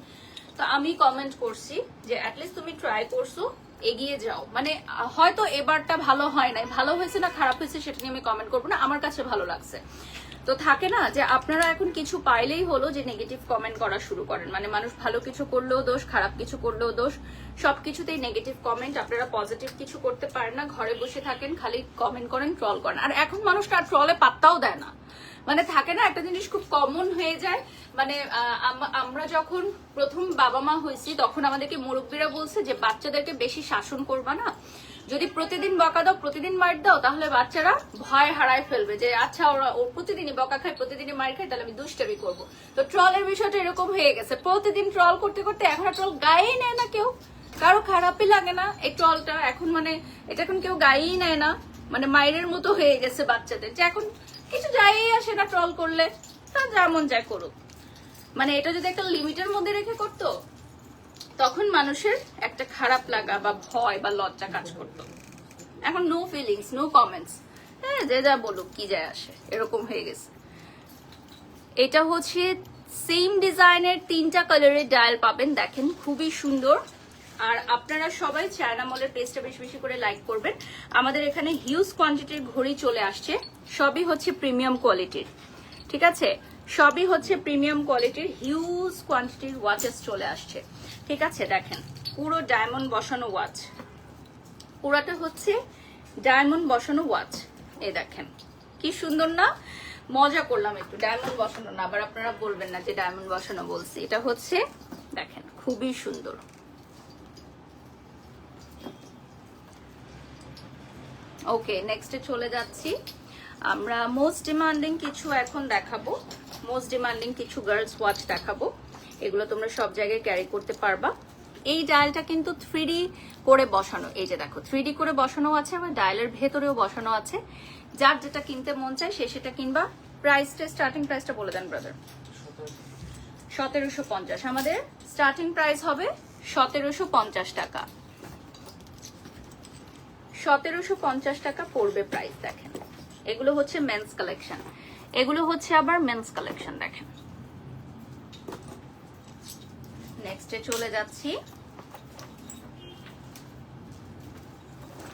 তো আমি কমেন্ট করছি যে অ্যাটলিস্ট তুমি ট্রাই করছো, এগিয়ে যাও। মানে হয়তো এবারটা ভালো হয় নাই, ভালো হয়েছে না খারাপ হয়েছে সেটা নিয়ে আমি কমেন্ট করবো না, আমার কাছে ভালো লাগছে। তো থাকে না যে আপনারা এখন কিছু পাইলেই হলো যে নেগেটিভ কমেন্ট করা শুরু করেন, মানে মানুষ ভালো কিছু করলেও দোষ, খারাপ কিছু করলেও দোষ, সবকিছুতেই নেগেটিভ কমেন্ট। আপনারা পজিটিভ কিছু করতে পারেন না, ঘরে বসে থাকেন, খালি কমেন্ট করেন, ট্রল করেন। আর এখন মানুষ তার ট্রলে পাত্তাও দেয় না। মানে থাকে না একটা জিনিস খুব কমন হয়ে যায়, মানে আমরা যখন প্রথম বাবা মা হয়েছি তখন আমাদেরকে মুরব্বীরা বলছে যে বাচ্চাদেরকে বেশি শাসন করবা না, যদি প্রতিদিন বকা দাও, প্রতিদিন মার দাও, তাহলে বাচ্চারা ভয় হারায় ফেলবে যে আচ্ছা ও প্রতিদিনই বকা খায়, প্রতিদিনই মার খায়, তাহলে আমি দুষ্টামি করবো। তো ট্রলের বিষয়টা এরকম হয়ে গেছে, প্রতিদিন ট্রল করতে করতে এখন ট্রল গায়েই নেয় না কেউ, কারো খারাপই লাগে না এই ট্রলটা এখন। মানে এটা এখন কেউ গায়েই নেয় না, মানে মায়ের মতো হয়ে গেছে বাচ্চাদের, যে এখন কিছু যাই আসে না ট্রল করলে, তা যেমন যায় করুক। মানে এটা যদি একটা লিমিটের মধ্যে রেখে করতো তখন মানুষের একটা খারাপ লাগা বা ভয় বা লজ্জা কাজ করতো। এখন নো ফিলিংস, নো কমেন্টস, হ্যাঁ যে যা বলুক কি যায় আসে, এরকম হয়ে গেছে। এটা হচ্ছে সেম ডিজাইনের 3টা কালারের ডায়াল পাবেন, দেখেন খুবই সুন্দর। আর আপনারা সবাই চায়না মলের পেজটা বেশি বেশি করে লাইক করবেন। আমাদের এখানে হিউজ কোয়ান্টিটির ঘড়ি চলে আসছে, সবই হচ্ছে প্রিমিয়াম কোয়ালিটির, ঠিক আছে? সবই হচ্ছে প্রিমিয়াম কোয়ালিটির, হিউজ কোয়ান্টিটির ওয়াচেস চলে আসছে, ঠিক আছে? দেখেন পুরো ডায়মন্ড বসানো ওয়াচ, পুরাটা হচ্ছে ডায়মন্ড বসানো ওয়াচ। এই দেখেন কি সুন্দর না? মজা করলাম একটু, ডায়মন্ড বসানো না, আবার আপনারা বলবেন না যে ডায়মন্ড বসানো বলছি। এটা হচ্ছে দেখেন খুবই সুন্দর। ওকে, নেক্সটে চলে যাচ্ছি আমরা। মোস্ট ডিমান্ডিং কিছু এখন দেখাবো, মোস্ট ডিমান্ডিং কিছু গার্লস ওয়াচ দেখাবো। এগুলো তোমরা সব জায়গায় ক্যারি করতে পারবা। এই ডায়ালটা কিন্তু 3D করে বসানো, এই যে দেখো 3D করে বসানো আছে, আবার ডায়ালের ভেতরেও বসানো আছে। যার যেটা কিনতে মন চায় সে সেটা কিনবা। প্রাইসটা, স্টার্টিং প্রাইসটা বলে দেন ব্রাদার। 1750, আমাদের স্টার্টিং প্রাইস হবে 1750 টাকা। 1750 টাকা পড়বে প্রাইস। দেখেন এগুলো হচ্ছে মেন্স কালেকশন, এগুলো হচ্ছে আবার মেন্স কালেকশন। দেখেন নেক্সটে চলে যাচ্ছি।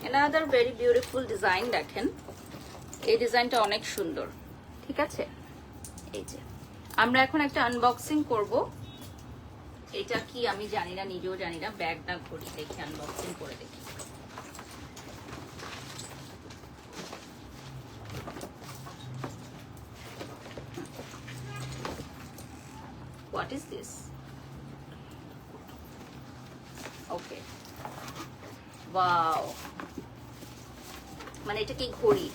another very beautiful ডিজাইন, দেখেন এই ডিজাইনটা অনেক সুন্দর, ঠিক আছে? এই যে আমরা এখন একটা আনবক্সিং করব। এটা কি আমি জানি না, নিজেও জানি না, ব্যাগ না ঘড়ি, দেখি আনবক্সিং করে দেখি। What is this? Okay. Wow. মানে এটা কি ঘড়ি?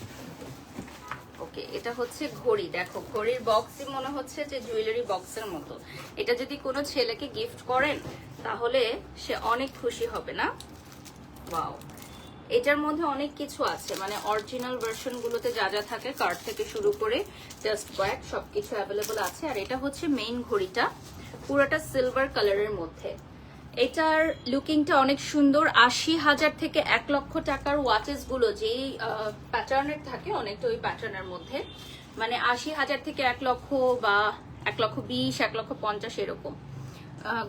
ওকে, এটা হচ্ছে ঘড়ি। দেখো ঘড়ির বক্সই মনে হচ্ছে যে জুয়েলারি বক্সের মতো। এটা যদি কোনো ছেলেকে গিফট করেন তাহলে সে অনেক খুশি হবে না? ওয়াও, এটার মধ্যে অনেক কিছু আছে, মানে অরিজিনাল ভার্সন গুলোতে যা যা থাকে, কার্ড থেকে শুরু করে জাস্ট ব্যাগ সবকিছু অ্যাভেলেবল আছে। আর এটা হচ্ছে মেইন ঘড়িটা, পুরোটা সিলভার কালারের মধ্যে। এটার লুকিংটা অনেক সুন্দর। 80,000 থেকে 1 লক্ষ টাকার ওয়াচেস গুলো যেই প্যাটার্নের থাকে, অনেকটা ওই প্যাটার্নের মধ্যে, মানে 80,000 থেকে 1 লক্ষ বা 1,20,000, 1,50,000 এরকম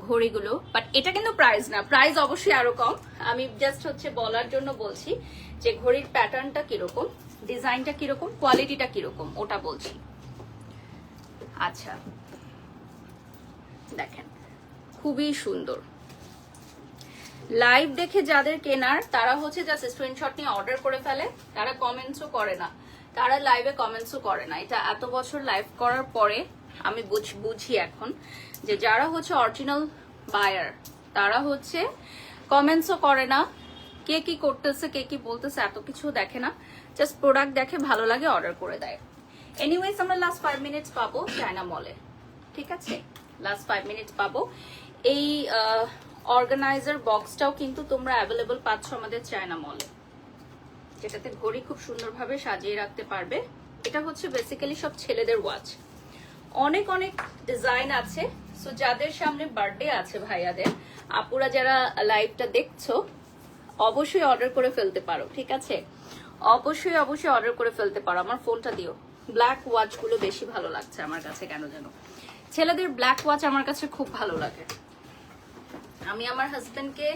ঘড়িগুলো। বাট এটা কিন্তু প্রাইস না, প্রাইস অবশ্যই আরো কম। আমি জাস্ট হচ্ছে বলার জন্য বলছি যে ঘড়ির প্যাটার্নটা কিরকম, ডিজাইনটা কিরকম, কোয়ালিটিটা কিরকম, ওটা বলছি। আচ্ছা, দেখেন খুবই সুন্দর। লাইভ দেখে যাদের কেনার তারা হচ্ছে জাস্ট স্ক্রিনশট নিয়ে অর্ডার করে ফেলে, তারা কমেন্টসও করে না, তারা লাইভে কমেন্টসও করে না। এটা এত বছর লাইভ করার পরে আমি বুঝি এখন যে যারা হচ্ছে অরিজিনাল বায়ার তারা হচ্ছে কমেন্টসও করে না, কে কি করতেছে কে কি বলতেছে এত কিছু দেখে না, জাস্ট প্রোডাক্ট দেখে ভালো লাগে অর্ডার করে দেয়। এনিওয়েজ আমরা লাস্ট 5 মিনিটস পাবো চায়না মলে, ঠিক আছে? লাস্ট 5 মিনিটস পাবো। এই অর্গানাইজার বক্সটাও কিন্তু তোমরা অ্যাভেলেবল পাচ্ছ আমাদের চায়না মলে, যেটাতে ঘড়ি খুব সুন্দরভাবে সাজিয়ে রাখতে পারবে। এটা হচ্ছে বেসিক্যালি সব ছেলেদের ওয়াচ, অনেক অনেক ডিজাইন আছে। সো যাদের সামনে বার্থডে আছে ভাইয়াদের, আপুরা যারা লাইভটা দেখছো অবশ্যই অর্ডার করে ফেলতে পারো, ঠিক আছে? অবশ্যই অবশ্যই অর্ডার করে ফেলতে পারো। আমার ফোনটা দিও। ব্ল্যাক ওয়াচ গুলো বেশি ভালো লাগছে আমার কাছে, কেন যেন ছেলেদের ব্ল্যাক ওয়াচ আমার কাছে খুব ভালো লাগে। আমি আমার হাজবেন্ডকে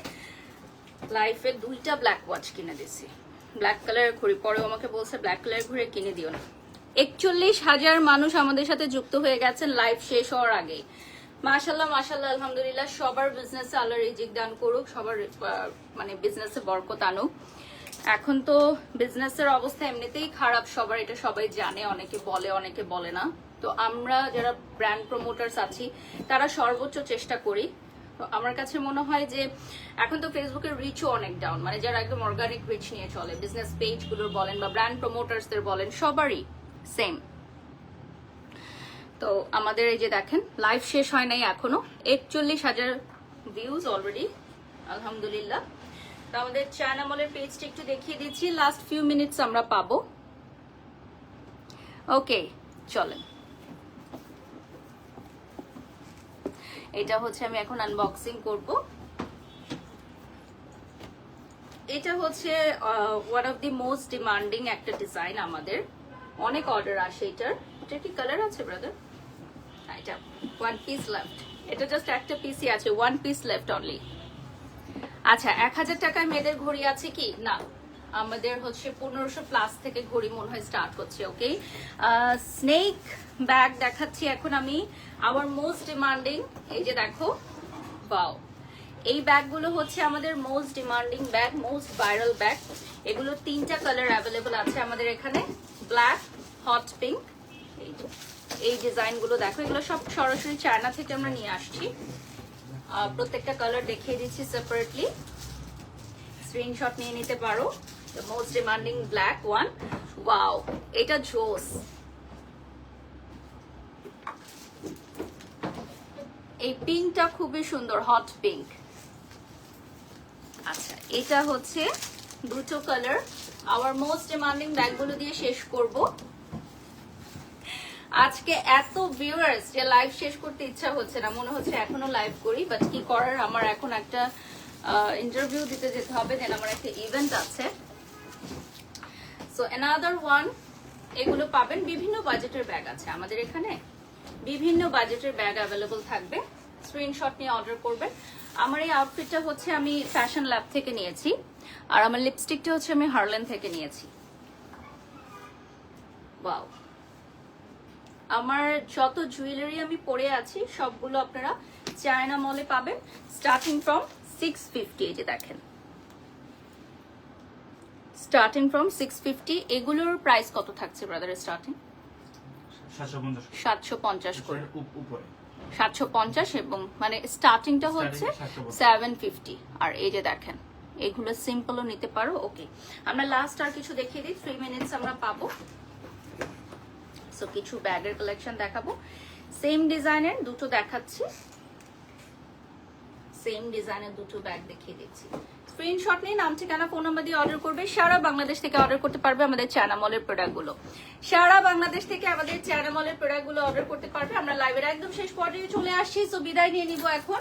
লাইফে 2টা ব্ল্যাক ওয়াচ কিনে দিছি, ব্ল্যাক কালারের ঘড়ি। পরেও আমাকে বলছে ব্ল্যাক কালারের ঘড়ি কিনে দিও না। 41,000 মানুষ আমাদের সাথে যুক্ত হয়ে গেছেন লাইভ শেষ হওয়ার আগেই। মাশাল্লাহ মাশাল্লাহ, আলহামদুলিল্লাহ। সবার বিজনেসে আল্লাহ রিজিক দান করুক, সবার মানে বিজনেসে বরকত আনুক। এখন তো বিজনেসের অবস্থা এমনিতেই খারাপ সবার, এটা সবাই জানে, অনেকে বলে অনেকে বলে না। তো আমরা যারা ব্র্যান্ড প্রমোটার্স আছি তারা সর্বোচ্চ চেষ্টা করি। তো আমার কাছে মনে হয় যে এখন তো ফেসবুকের রিচও অনেক ডাউন, মানে যারা একদম অর্গানিক রিচ নিয়ে চলে, বিজনেস পেজ গুলোর বলেন বা ব্র্যান্ড প্রমোটার্সদের বলেন, সবারই সেম। তো আমাদের এই যে দেখেন লাইভ শেষ হয় নাই এখনো, 41,000 ভিউজ অলরেডি, আলহামদুলিল্লাহ। তো আমাদের চায়না মলের পেজটা একটু দেখিয়ে দিচ্ছি, লাস্ট ফিউ মিনিটস আমরা পাবো। ওকে চলেন, এটা হচ্ছে আমি এখন আনবক্সিং করব। এটা হচ্ছে one of the most demanding একটা ডিজাইন, আমাদের অনেক অর্ডার আসে এটার। এটা কি কালার আছে ব্রাদার? এটা 1 পিস লেফট, এটা জাস্ট একটা পিসই আছে, 1 পিস লেফট অনলি। আচ্ছা 1000 টাকায় মেয়েদের ঘড়ি আছে কি? না, আমাদের হচ্ছে 1500 প্লাস থেকে ঘড়ি মনে হয় স্টার্ট হচ্ছে। ওকে, স্নেক ব্যাগ দেখাচ্ছি এখন আমি, আওয়ার মোস্ট ডিমান্ডিং। এই যে দেখো, ওয়াও, এই ব্যাগগুলো হচ্ছে আমাদের most demanding bag, most viral bag. এগুলো 3টা কালার অ্যাভেলেবল আছে আমাদের এখানে, ব্ল্যাক, হট পিঙ্ক। এই ডিজাইন গুলো দেখো, এগুলো সব সরাসরি চায়না থেকে আমরা নিয়ে আসছি। প্রত্যেকটা কালার দেখিয়ে দিচ্ছি সেপারেটলি, স্ক্রিনশট নিয়ে নিতে পারো। The most demanding black one, wow, এটা জোস। এই পিঙ্কটা খুবই সুন্দর, হট পিঙ্ক। আচ্ছা এটা হচ্ছে 2টো কালার। আওয়ার মোস্ট ডিমান্ডিং ব্যাগগুলো দিয়ে শেষ করব আজকে। এত ভিউয়ার্স যে লাইভ শেষ করতে ইচ্ছা হচ্ছে না, মনে হচ্ছে এখনো লাইভ করি, বাট কি করার, আমার এখন একটা ইন্টারভিউ দিতে যেতে হবে, দেন আমার একটা ইভেন্ট আছে। সো অ্যানাদার ওয়ান, এগুলো পাবেন। বিভিন্ন বাজেটের ব্যাগ আছে আমাদের এখানে, বিভিন্ন বাজেটের ব্যাগ অ্যাভেলেবল থাকবে। স্ক্রিনশট নিয়ে অর্ডার করবেন। আমার এই আউটফিটটা হচ্ছে আমি ফ্যাশন ল্যাব থেকে নিয়েছি, আর আমার লিপস্টিকটা হচ্ছে আমি হার্লেন থেকে নিয়েছি। ওয়াও, আমার যত জুয়েলারি আমি পরে আছি সবগুলো আপনারা চায়না মলে পাবেন, স্টার্টিং ফ্রম 650। এই যে দেখেন, স্টার্টিং ফ্রম 650। এগুলোর প্রাইস কত থাকছে ব্রাদার? স্টার্টিং 750 করে, 750, এবং মানে স্টার্টিংটা হচ্ছে 750। আর এই যে দেখেন, এগুলো সিম্পলও নিতে পারো। ওকে, আমরা লাস্ট আর কিছু দেখিয়ে দিই, 3 মিনিটস আমরা পাবো। সো কিছু ব্যাগের কালেকশন দেখাবো, সেম ডিজাইনের 2টো দেখাচ্ছি, সেম ডিজাইনের 2টো ব্যাগ দেখিয়ে দিচ্ছি। স্ক্রিনশট নিয়ে নাম, ঠিকানা, ফোন নাম্বার দিয়ে অর্ডার করবে। সারা বাংলাদেশ থেকে অর্ডার করতে পারবে আমাদের চায়না মলের প্রোডাক্টগুলো, সারা বাংলাদেশ থেকে আমাদের চায়না মলের প্রোডাক্টগুলো অর্ডার করতে পারবে। আমরা লাইভের একদম শেষ পর্যায়ে চলে আসছি, সো বিদায় নিয়ে নিব এখন।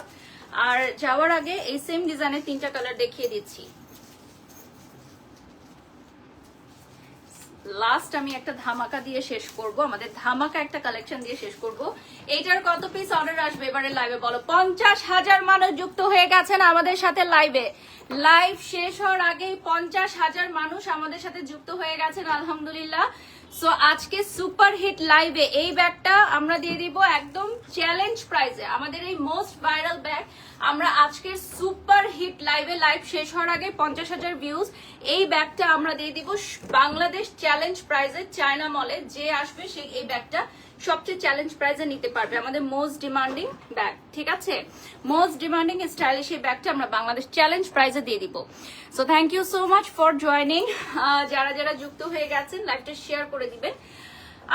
আর যাওয়ার আগে এই সেম ডিজাইনের 3টা কালার দেখিয়ে দিচ্ছি। লাস্ট আমি একটা ধামাকা দিয়ে শেষ করব, আমাদের ধামাকা একটা কালেকশন দিয়ে শেষ করব। এইটার কত পিস অর্ডার আসবে এবারে লাইভে বলো? 50,000 মানুষ যুক্ত হয়ে গেছেন আমাদের সাথে লাইভে। লাইভ শেষ হওয়ার আগেই 50,000 মানুষ আমাদের সাথে যুক্ত হয়ে গেছেন, আলহামদুলিল্লাহ। সো আজকে সুপার হিট লাইভে এই ব্যাগটা আমরা দিয়ে দিব একদম চ্যালেঞ্জ প্রাইজে। আমাদের এই মোস্ট ভাইরাল ব্যাগ আমরা আজকের সুপার হিট লাইভে, লাইভ শেষ হওয়ার আগে 50,000 ভিউজ, এই ব্যাগটা আমরা দিয়ে দিব বাংলাদেশ চ্যালেঞ্জ প্রাইজে। চায়না মলে যে আসবে সে এই ব্যাগটা সবচেয়ে চ্যালেঞ্জ প্রাইজে নিতে পারবে। আমাদের মোস্ট ডিমান্ডিং ব্যাগ, ঠিক আছে, মোস্ট ডিমান্ডিং স্টাইলিশ এই ব্যাগটা আমরা বাংলাদেশ চ্যালেঞ্জ প্রাইজে দিয়ে দিব। So thank you so much for joining. যারা যারা যুক্ত হয়ে গেছেন লাইভটা শেয়ার করে দিবেন।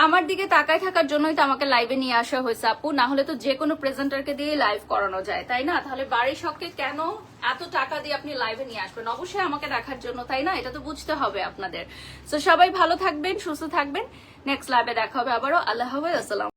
আমার দিকে তাকায় থাকার জন্যই তো আমাকে লাইভে নিয়ে আসা হয়েছে আপু, না হলে তো যে কোনো প্রেজেন্টারকে দিয়ে লাইভ করানো যায়, তাই না? তাহলে বাড়ির শখকে কেন এত টাকা দিয়ে আপনি লাইভে নিয়ে আসবেন? অবশ্যই আমাকে দেখার জন্য, তাই না? এটা তো বুঝতে হবে আপনাদের। তো সবাই ভালো থাকবেন, সুস্থ থাকবেন। নেক্সট লাইভে দেখা হবে আবারও। আল্লাহ হাফেজ, আসসালাম।